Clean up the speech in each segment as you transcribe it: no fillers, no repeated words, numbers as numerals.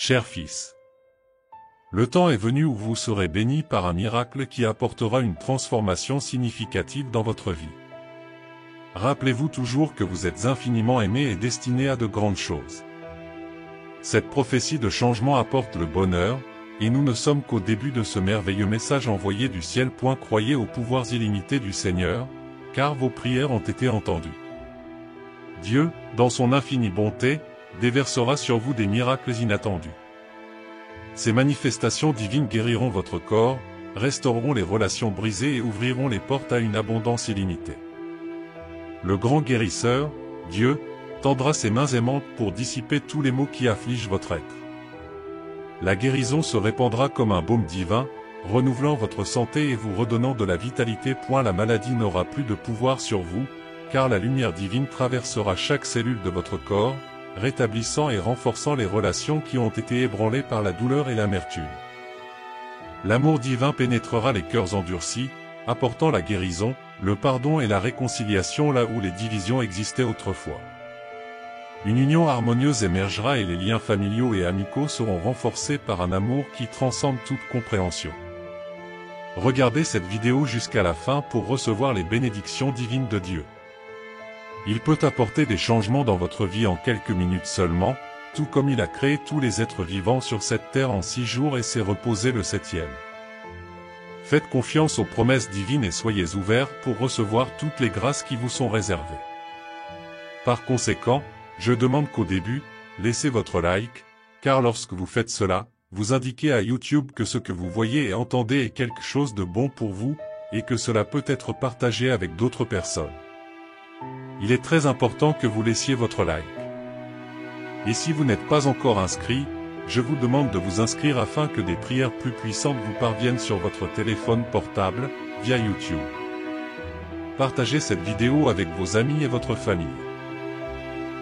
Cher fils, le temps est venu où vous serez bénis par un miracle qui apportera une transformation significative dans votre vie. Rappelez-vous toujours que vous êtes infiniment aimé et destiné à de grandes choses. Cette prophétie de changement apporte le bonheur, et nous ne sommes qu'au début de ce merveilleux message envoyé du ciel. Croyez aux pouvoirs illimités du Seigneur, car vos prières ont été entendues. Dieu, dans son infinie bonté, déversera sur vous des miracles inattendus. Ces manifestations divines guériront votre corps, restaureront les relations brisées et ouvriront les portes à une abondance illimitée. Le grand guérisseur, Dieu, tendra ses mains aimantes pour dissiper tous les maux qui affligent votre être. La guérison se répandra comme un baume divin, renouvelant votre santé et vous redonnant de la vitalité. La maladie n'aura plus de pouvoir sur vous, car la lumière divine traversera chaque cellule de votre corps, rétablissant et renforçant les relations qui ont été ébranlées par la douleur et l'amertume. L'amour divin pénétrera les cœurs endurcis, apportant la guérison, le pardon et la réconciliation là où les divisions existaient autrefois. Une union harmonieuse émergera et les liens familiaux et amicaux seront renforcés par un amour qui transcende toute compréhension. Regardez cette vidéo jusqu'à la fin pour recevoir les bénédictions divines de Dieu. Il peut apporter des changements dans votre vie en quelques minutes seulement, tout comme il a créé tous les êtres vivants sur cette terre en 6 jours et s'est reposé le 7e. Faites confiance aux promesses divines et soyez ouverts pour recevoir toutes les grâces qui vous sont réservées. Par conséquent, je demande qu'au début, laissez votre like, car lorsque vous faites cela, vous indiquez à YouTube que ce que vous voyez et entendez est quelque chose de bon pour vous, et que cela peut être partagé avec d'autres personnes. Il est très important que vous laissiez votre like. Et si vous n'êtes pas encore inscrit, je vous demande de vous inscrire afin que des prières plus puissantes vous parviennent sur votre téléphone portable, via YouTube. Partagez cette vidéo avec vos amis et votre famille.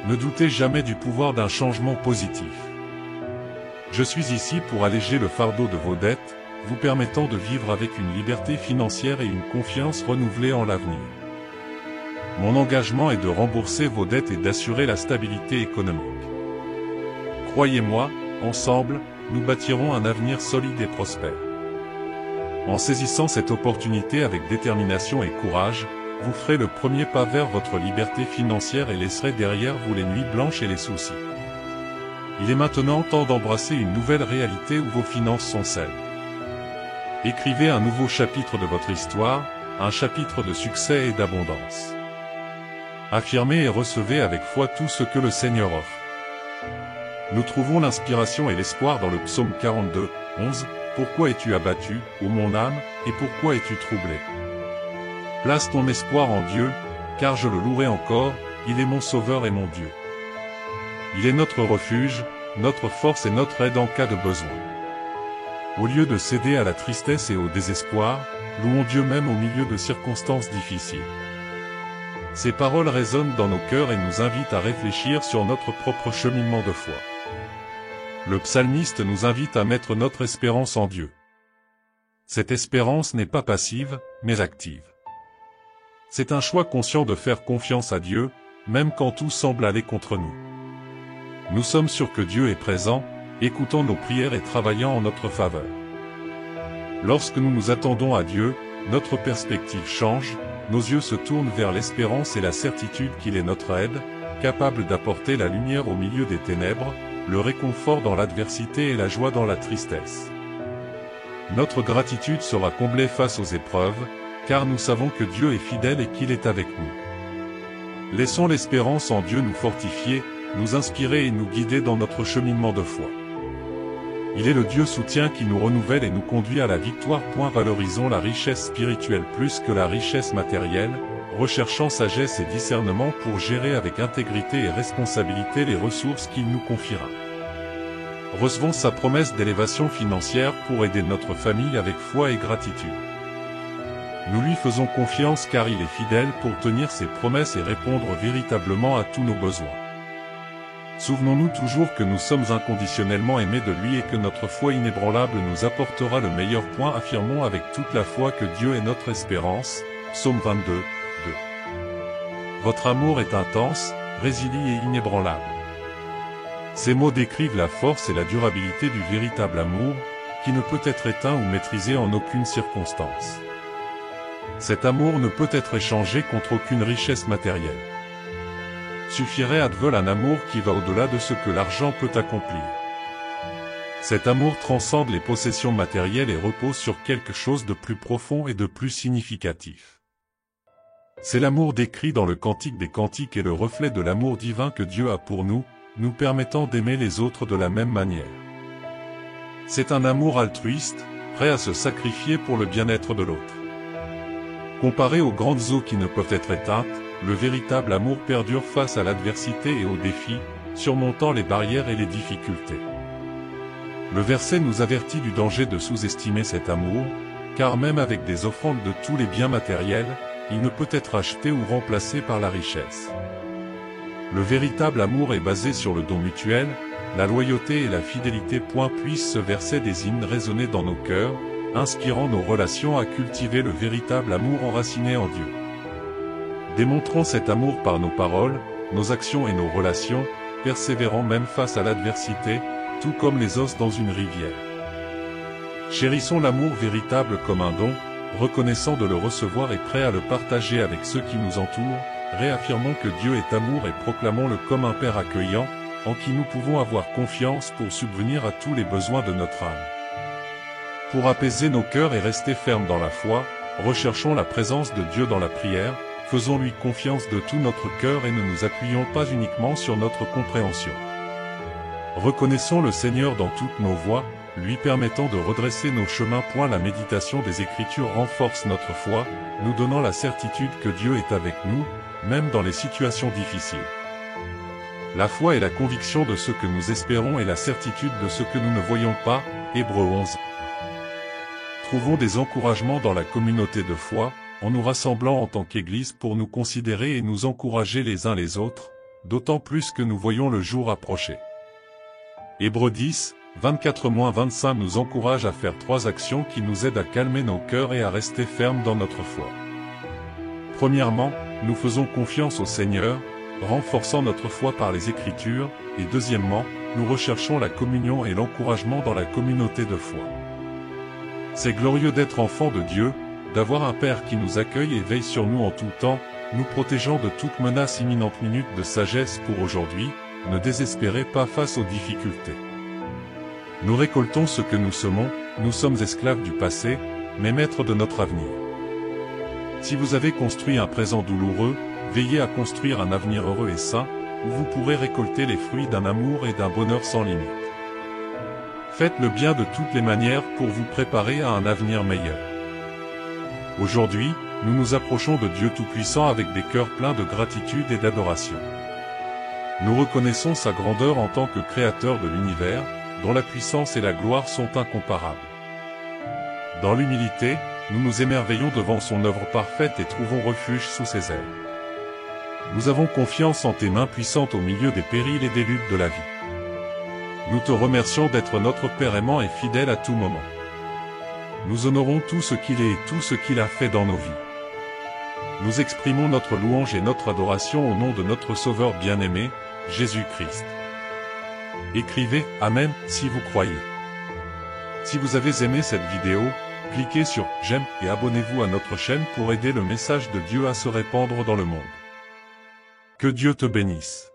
Ne doutez jamais du pouvoir d'un changement positif. Je suis ici pour alléger le fardeau de vos dettes, vous permettant de vivre avec une liberté financière et une confiance renouvelée en l'avenir. Mon engagement est de rembourser vos dettes et d'assurer la stabilité économique. Croyez-moi, ensemble, nous bâtirons un avenir solide et prospère. En saisissant cette opportunité avec détermination et courage, vous ferez le premier pas vers votre liberté financière et laisserez derrière vous les nuits blanches et les soucis. Il est maintenant temps d'embrasser une nouvelle réalité où vos finances sont saines. Écrivez un nouveau chapitre de votre histoire, un chapitre de succès et d'abondance. Affirmez et recevez avec foi tout ce que le Seigneur offre. Nous trouvons l'inspiration et l'espoir dans le psaume 42, 11, « Pourquoi es-tu abattu, ô mon âme, et pourquoi es-tu troublé? Place ton espoir en Dieu, car je le louerai encore, il est mon sauveur et mon Dieu. Il est notre refuge, notre force et notre aide en cas de besoin. » Au lieu de céder à la tristesse et au désespoir, louons Dieu même au milieu de circonstances difficiles. Ces paroles résonnent dans nos cœurs et nous invitent à réfléchir sur notre propre cheminement de foi. Le psalmiste nous invite à mettre notre espérance en Dieu. Cette espérance n'est pas passive, mais active. C'est un choix conscient de faire confiance à Dieu, même quand tout semble aller contre nous. Nous sommes sûrs que Dieu est présent, écoutant nos prières et travaillant en notre faveur. Lorsque nous nous attendons à Dieu, notre perspective change, nos yeux se tournent vers l'espérance et la certitude qu'il est notre aide, capable d'apporter la lumière au milieu des ténèbres, le réconfort dans l'adversité et la joie dans la tristesse. Notre gratitude sera comblée face aux épreuves, car nous savons que Dieu est fidèle et qu'il est avec nous. Laissons l'espérance en Dieu nous fortifier, nous inspirer et nous guider dans notre cheminement de foi. Il est le Dieu soutien qui nous renouvelle et nous conduit à la victoire. Valorisons la richesse spirituelle plus que la richesse matérielle, recherchant sagesse et discernement pour gérer avec intégrité et responsabilité les ressources qu'il nous confiera. Recevons sa promesse d'élévation financière pour aider notre famille avec foi et gratitude. Nous lui faisons confiance car il est fidèle pour tenir ses promesses et répondre véritablement à tous nos besoins. Souvenons-nous toujours que nous sommes inconditionnellement aimés de lui et que notre foi inébranlable nous apportera le meilleur. Affirmons avec toute la foi que Dieu est notre espérance. Psaume 22, 2. Votre amour est intense, résilie et inébranlable. Ces mots décrivent la force et la durabilité du véritable amour, qui ne peut être éteint ou maîtrisé en aucune circonstance. Cet amour ne peut être échangé contre aucune richesse matérielle. Suffirait à Advel un amour qui va au-delà de ce que l'argent peut accomplir. Cet amour transcende les possessions matérielles et repose sur quelque chose de plus profond et de plus significatif. C'est l'amour décrit dans le Cantique des Cantiques et le reflet de l'amour divin que Dieu a pour nous, nous permettant d'aimer les autres de la même manière. C'est un amour altruiste, prêt à se sacrifier pour le bien-être de l'autre. Comparé aux grandes eaux qui ne peuvent être éteintes, le véritable amour perdure face à l'adversité et aux défis, surmontant les barrières et les difficultés. Le verset nous avertit du danger de sous-estimer cet amour, car même avec des offrandes de tous les biens matériels, il ne peut être acheté ou remplacé par la richesse. Le véritable amour est basé sur le don mutuel, la loyauté et la fidélité. Puisse ce verset des hymnes résonner dans nos cœurs, inspirant nos relations à cultiver le véritable amour enraciné en Dieu. Démontrons cet amour par nos paroles, nos actions et nos relations, persévérant même face à l'adversité, tout comme les os dans une rivière. Chérissons l'amour véritable comme un don, reconnaissant de le recevoir et prêt à le partager avec ceux qui nous entourent, réaffirmons que Dieu est amour et proclamons-le comme un Père accueillant, en qui nous pouvons avoir confiance pour subvenir à tous les besoins de notre âme. Pour apaiser nos cœurs et rester fermes dans la foi, recherchons la présence de Dieu dans la prière, faisons-lui confiance de tout notre cœur et ne nous appuyons pas uniquement sur notre compréhension. Reconnaissons le Seigneur dans toutes nos voies, lui permettant de redresser nos chemins. La méditation des Écritures renforce notre foi, nous donnant la certitude que Dieu est avec nous, même dans les situations difficiles. La foi est la conviction de ce que nous espérons et la certitude de ce que nous ne voyons pas. Hébreux 11. Trouvons des encouragements dans la communauté de foi, en nous rassemblant en tant qu'Église pour nous considérer et nous encourager les uns les autres, d'autant plus que nous voyons le jour approcher. Hébreux 10, 24-25 nous encourage à faire 3 actions qui nous aident à calmer nos cœurs et à rester fermes dans notre foi. Premièrement, nous faisons confiance au Seigneur, renforçant notre foi par les Écritures, et deuxièmement, nous recherchons la communion et l'encouragement dans la communauté de foi. C'est glorieux d'être enfant de Dieu, d'avoir un Père qui nous accueille et veille sur nous en tout temps, nous protégeant de toute menace imminente. Minute de sagesse pour aujourd'hui, ne désespérez pas face aux difficultés. Nous récoltons ce que nous semons, nous sommes esclaves du passé, mais maîtres de notre avenir. Si vous avez construit un présent douloureux, veillez à construire un avenir heureux et sain, où vous pourrez récolter les fruits d'un amour et d'un bonheur sans limite. Faites le bien de toutes les manières pour vous préparer à un avenir meilleur. Aujourd'hui, nous nous approchons de Dieu Tout-Puissant avec des cœurs pleins de gratitude et d'adoration. Nous reconnaissons sa grandeur en tant que créateur de l'univers, dont la puissance et la gloire sont incomparables. Dans l'humilité, nous nous émerveillons devant son œuvre parfaite et trouvons refuge sous ses ailes. Nous avons confiance en tes mains puissantes au milieu des périls et des luttes de la vie. Nous te remercions d'être notre Père aimant et fidèle à tout moment. Nous honorons tout ce qu'il est et tout ce qu'il a fait dans nos vies. Nous exprimons notre louange et notre adoration au nom de notre Sauveur bien-aimé, Jésus-Christ. Écrivez « Amen » si vous croyez. Si vous avez aimé cette vidéo, cliquez sur « J'aime » et abonnez-vous à notre chaîne pour aider le message de Dieu à se répandre dans le monde. Que Dieu te bénisse.